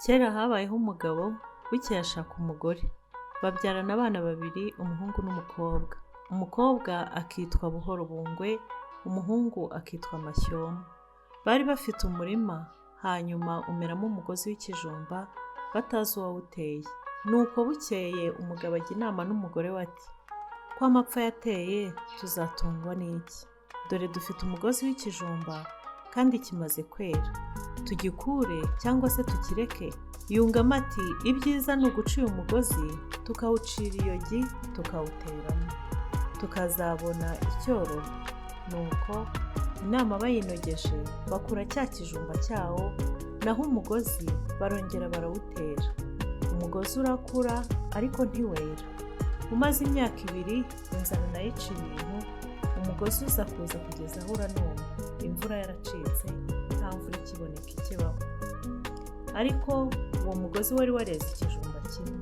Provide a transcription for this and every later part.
Kera habayeho umugabo bukeye ashaka umugore, babyarana abana babiri, umuhungu n'umukobwa. Umukobwa akitwa Buhoro Bungwe, umuhungu akitwa Mashyoma. Bari bafite umurima, hanyuma umeramo umugozi w'ikijumba batazi uwawuteye. Nuko bukeye umugabo ajya inama n'umugore we ati: ko amapfa yateye tuzatungwa n'iki? Dore dufite umugozi w'ikijumba kandi kimaze kwera, tugikure cyangwa se tukireke? Yungamo ati: ibyiza ni uguca uyu mugozi tukawucira iyogi tukawuteramo, tukazabona icyororo. Nuko inama bayinogeje bakura cya kijumba cyawo, naho umugozi barongera barawutera. Umugozi urakura ariko ntiwera. Umaze imyaka 2 inzara nayo ica ibintu, umugozi uza kuza kugeza aho uranuma. Imvura yaracitse, nta mvura ikiboneka ikibaho. Ariko uwo mugozi wari wareze ikijumba kimwe.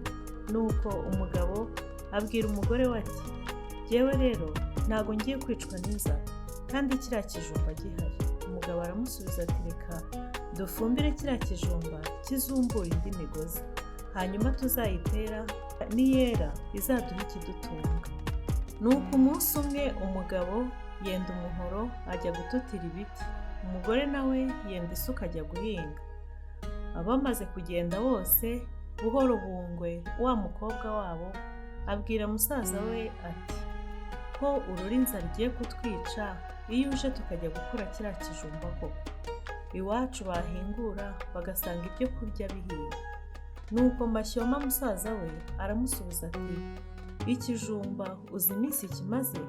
Nuko umugabo abwira umugore we ati: jyewe rero ntago ngiye kwicwa n'inzara kandi kiriya kijumba gihari. Umugabo aramusubiza ati: reka dufumbire kiriya kijumba kizumbura indi migozi, hanyuma tuzayitera, niyera izaduha ikidutunga. Nuko umunsi umwe umugabo yenda umuhoro ajya gututira ibiti, umugore nawe yenda isuka ajya guhinga. Abamaze kugenda bose, Buhoro Bungwe wa mukobwa wabo abwira musaza we ati: ko urura inzara igiye kutwica, iyo uje tukajya gukura kiriya kijumba koko? Iwacu bahingura bagasanga ibyo kurya bihiye. Nuko Mashyoma musaza we aramusubiza ati: ikijumba uzi iminsi kimaze?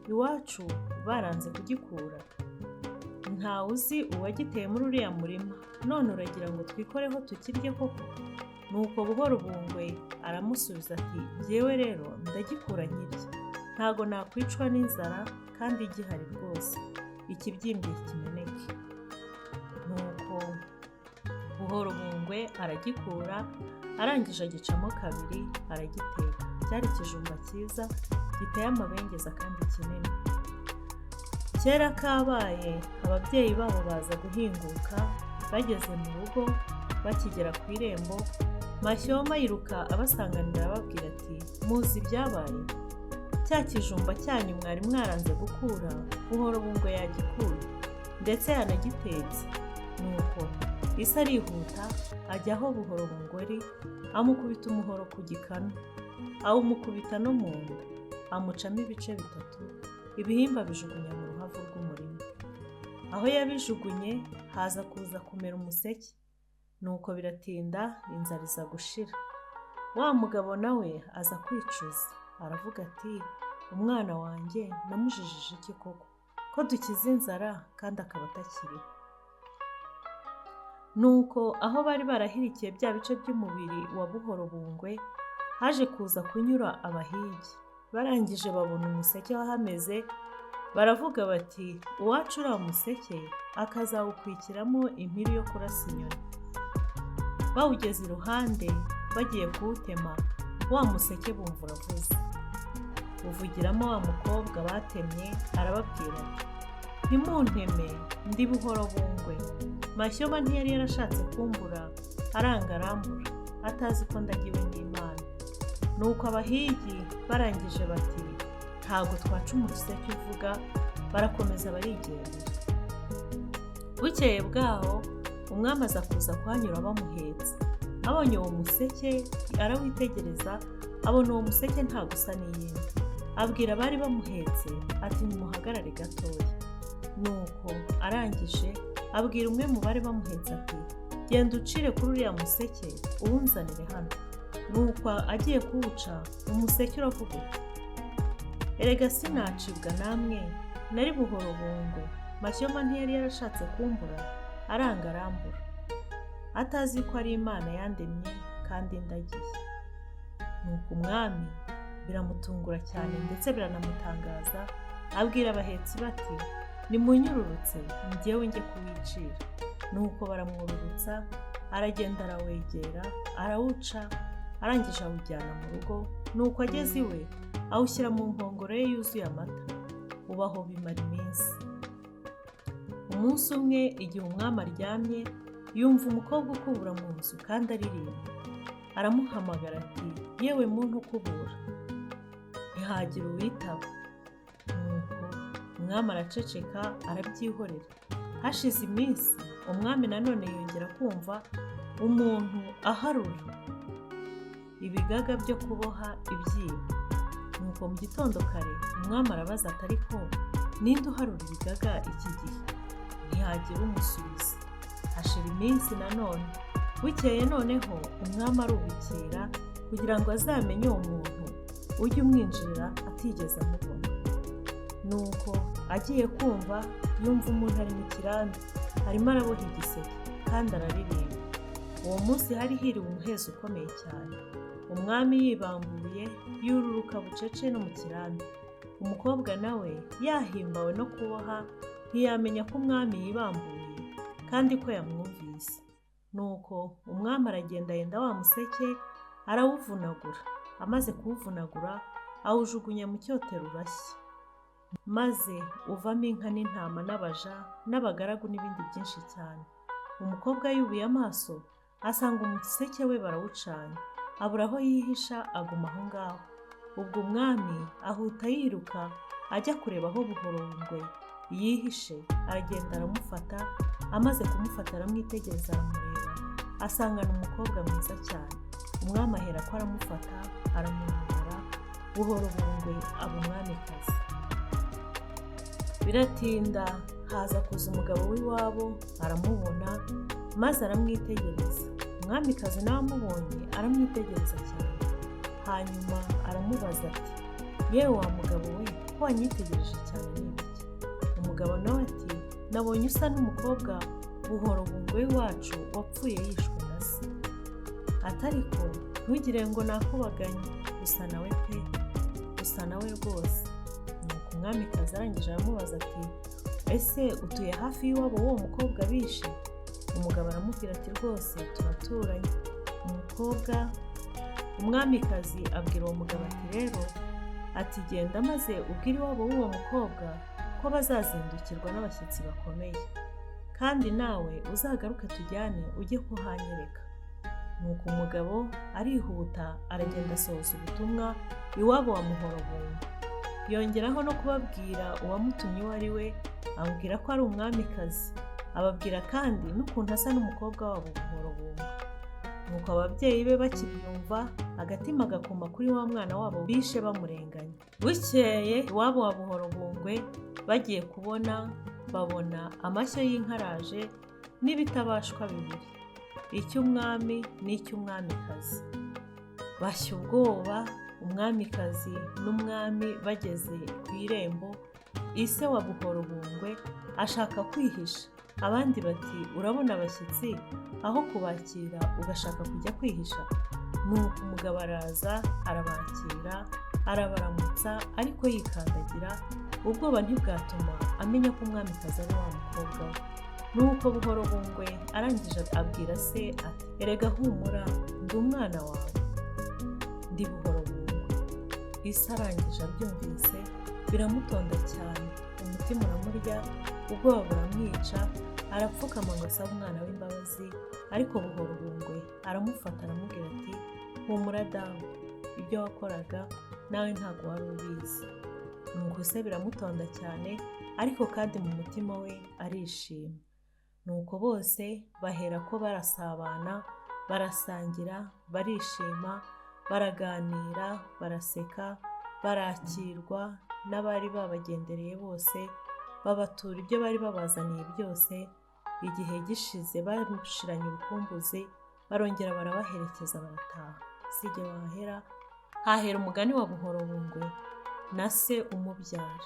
Iwacu baranze kugikura, ntawe uzi uwagiteye muri uriya murima, none uragira ngo twikoreho tukirye koko? Nuko Buhoro Bungwe aramusubiza ati: jyewe rero ndagikura nkirya, ntago nakwicwa n'inzara kandi gihari rwose, ikibyimbi kimeneke. Nuko Buhoro Bungwe aragikura, arangije agicamo kabiri aragiteka. Cyari ikijumba cyiza giteye amabengeza kandi kinini. Kera kabaye ababyeyi babo baza guhinguka, bageze mu rugo bakigera ku irembo, Mashyoma yiruka abasanganira ababwira ati: muzi ibyabaye? Cya kijumba cyanyu mwari mwaranze gukura, Buhoro Bungwe yagikuye ndetse yanagitetse. Nuko ise arihuta ajya aho Buhoro Bungwe ari, amukubita umuhoro ku gikanu, awumukubita no mu nda, amucamo ibice 3, ibihimba bijugunya mu ruhavu rw'umurima. Aho yabijugunye haza kuza kumera umuseke. Nuko biratinda inzara iza gushira. Wa mugabo nawe aza kwicuza, aravuga ati: umwana wanjye namujijije iki koko, ko dukize inzara kandi akaba atakiriho? Nuko aho bari barahirikiye bya bice by'umubiri wa Buhoro Bungwe, haje kuza kunyura abahigi. Barangije babona umuseke wahameze, baravuga bati: uwacu uriya museke akazawukwikiramo impiri yo kurasa inyoni. Bawugeze iruhande bagiye kuwutema, wa museke bumva uravuze. Uvugiramo wa mukobwa batemye, arababwira ati: ntimunteme, ndi Buhoro Bungwe. Mashyoma ntiyari yarashatse kumbura, aranga arambura, atazi ko ndagiwe n'Imana. Nuko abahigi barangije bati: ntago twaca umuseke uvuga, barakomeza barigendera. Bukeye bwaho umwami aza kuza kuhanyura bamuhetse. Abonye uwo museke arawitegereza, abona uwo museke nta gusa n'iyindi. Abwira abari bamuhetse ati: nimuhagarare gatoya. Nuko arangije abwira umwe mu bari bamuhetse ati: genda ucire kuri uriya museke uwunzanire hano. Nuko agiye kuwuca, umuseke uravuga uti: erega sinacibwa namwe, nari Buhoro Bungwe. Mashyoma ntiyari yarashatse kumbura, aranga arambura, atazi ko ari Imana yandemye kandi ndagiye. Nuko umwami biramutungura cyane ndetse biranamutangaza, abwira abahetsi bati: nimunyururutse njyewe njye kuwicira. Nuko baramwururutsa, aragenda arawegera, arawuca, arangije awujyana mu rugo. Nuko ageze iwe awushyira mu nkongoro ye yuzuye amata. Ubaho bimara iminsi. Umunsi umwe igihe umwami aryamye, yumva umukobwa ukubura mu nzu kandi aririmba. Aramuhamagara ati, yewe muntu ukubura. Ntihagira uwitaba. Nuko umwami araceceka arabyihorera. Hashize iminsi, umwami nanone yongera kumva umuntu aharura ibigaga byo kuboha ibyibo. Nuko mu gitondo kare umwami arabaza ati, ariko ninde uharura ibigaga iki gihe? Ntihagira umusubiza. Hashira iminsi nanone. Bukeye noneho umwami arubikira kugira ngo azamenye uwo muntu ujye umwinjirira atigeze amubona. Nuko agiye kumva yumva umuntu ari mu kirambi arimo araboha igiseke kandi araririmba. Uwo munsi hari hiriwe umuhezo ukomeye cyane. Umwami yibambuye yururuka bucece no mu kirambi. Umukobwa nawe yahimbawe no kuboha ntiyamenya ko umwami yibambuye kandi ko yamwumvise. Nuko umwami aragenda yenda wa museke arawuvunagura. Amaze kuwuvunagura awujugunya mu cyotero urashye, maze uvamo inka n'intama n'abaja n'abagaragu n'ibindi byinshi cyane. Umukobwa yubuye amaso asanga umuseke we barawucanye, abura aho yihisha aguma aho ngaho. Ubwo umwami ahuta yiruka ajya kureba aho Buhorobungwe yihishe. Aragenda aramufata, amaze kumufata aramwitegereza aramureba, asangana umukobwa mwiza cyane. Umwami ahera ko aramufata aramurongora, Buhorobungwe aba umwamikazi. Biratinda haza kuza umugabo w'iwabo aramubona, maze aramwitegereza. Umwamikazi nawe amubonye aramwitegereza cyane. Hanyuma aramubaza ati, yewe wa mugabo we, ko wanyitegereje cyane ni ibiki? Umugabo nawe ati, nabonye usa n'umukobwa Buhorobungwe wacu wapfuye yishwe na se. Atariko ntugire ngo nakubaganye, usa nawe pe, usa nawe rwose. Nuko umwamikazi arangije aramubaza ati, ese utuye hafi y'iwabo w'uwo mukobwa bishe? Umugabo aramubwira ati, rwose turaturanye. Umwamikazi abwira uwo mugabo ati, rero ati, genda maze ubwire iwabo w'uwo mukobwa ko bazazindukirwa n'abashyitsi bakomeye, kandi nawe uzagaruke tujyane ujye kuhanyereka. Nuko umugabo arihuta aragenda asohoza ubutumwa iwabo wa Buhorobungwe. Yongeraho no kubabwira uwamutumye uwo ari we, amubwira ko ari umwamikazi. Ababwira kandi n'ukuntu asa n'umukobwa wabo Buhorobungwe. Nuko ababyeyi be bakibyumva, agatima gakoma kuri wa mwana wabo bishe bamurenganya. Bukeye iwabo wa Buhorobungwe bagiye kubona, babona amashyo y'inkaraje n'ibitabashwa bibiri, icy'umwami n'icy'umwamikazi. Bashya ubwoba. Umwamikazi n'umwami bageze ku irembo, ise wa Buhorobungwe ashaka kwihisha. Abandi bati, urabona abashyitsi, aho kubakira ugashaka kujya kwihisha? Nuko umugabo araza arabakira, arabaramutsa, ariko yikandagira. Ubwoba ntibwatuma amenya ko umwamikazi ari wa mukobwa we. Nuko Buhorobungwe arangije abwira se ati, erega humura, ndi umwana wawe, ndi Buhorobungwe. Ise arangije abyumvise biramutonda cyane, umutima uramurya, ubwoba buramwica. Arapfukama ngo asabe umwana w'imbabazi, ariko Buhorobungwe aramufata aramubwira ati, humura dawe, ibyo wakoraga nawe ntabwo wari ubizi. Nuko se biramutonda cyane, ariko kandi mu mutima we arishima. Nuko bose bahera ko barasabana, barasangira, barishima, baraganira, baraseka, barakirwa n'abari babagendereye bose, babatura ibyo bari babazaniye byose. Igihe gishize bamushiranye urukumbuzi, barongera barabaherekeza barataha. Sijye wahera, hahera umugani wa Buhorobungwe na se umubyara.